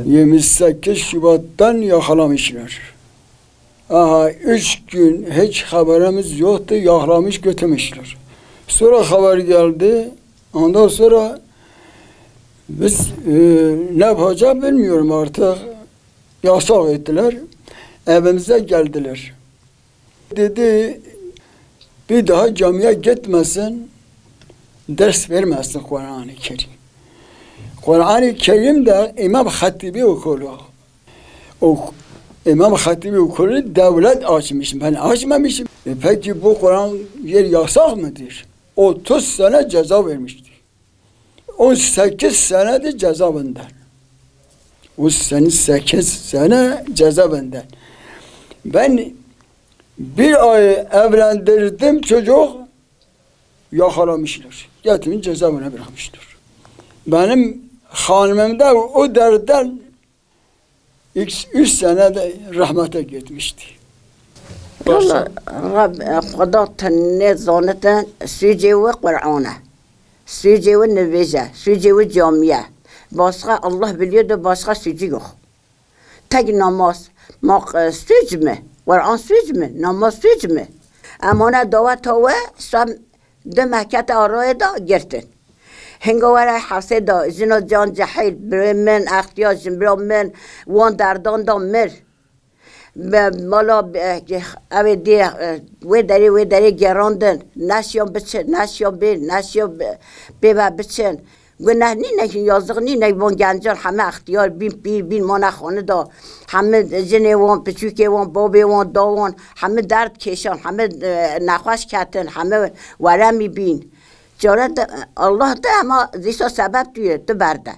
28 Şubat'tan yakalamışlar. Aha 3 gün hiç haberimiz yoktu, yakalamış götürmüşler. Sonra haber geldi, ondan sonra biz ne yapacağız bilmiyorum artık. Yasak ettiler, evimize geldiler. Dedi, bir daha camiye gitmesin, ders vermesin Kur'an-ı Kerim. Kur'an-ı Kerim de İmam Hatibi okulu. O İmam Hatibi okulu devlet açmış, ben açmamışım. Peki bu Kur'an yer yasak mıdır? 30 sene ceza vermişti. 18 senedir cezaevinden. O sene 8 sene cezaevinden. Ben bir ay evlendirdim çocuk, yakalamışlar. Getirmiş cezaevine bırakmışlar. Benim hanımım da o derden 3 sene de rahmete gitmişti. والله خدا تنه زانتن سوجي و قرآنه سوجي و نویزه سوجي و جامعه başka Allah biliyordu başka sözü yok. Tek namaz söz mü? Kur'an söz mü? Namaz söz mü? Amana davet hava sam de Mekke'te araya da girdin. Hengavara hafse da zina can cahil men ihtiyacım men wan derdan da mer. مالا اوه دی و داری گراندن نشیان بچن نشیان بین نشیان بیبه بچن و نه نه یازق نه وان گنجان همه اختیار بین پیر بین ما نخانه دا همه جنه وان پچوکه وان بابه وان داوان همه درد کشان همه نخواش کتن همه ورمی بین جارت الله ده اما زیسا سبب توی تو برده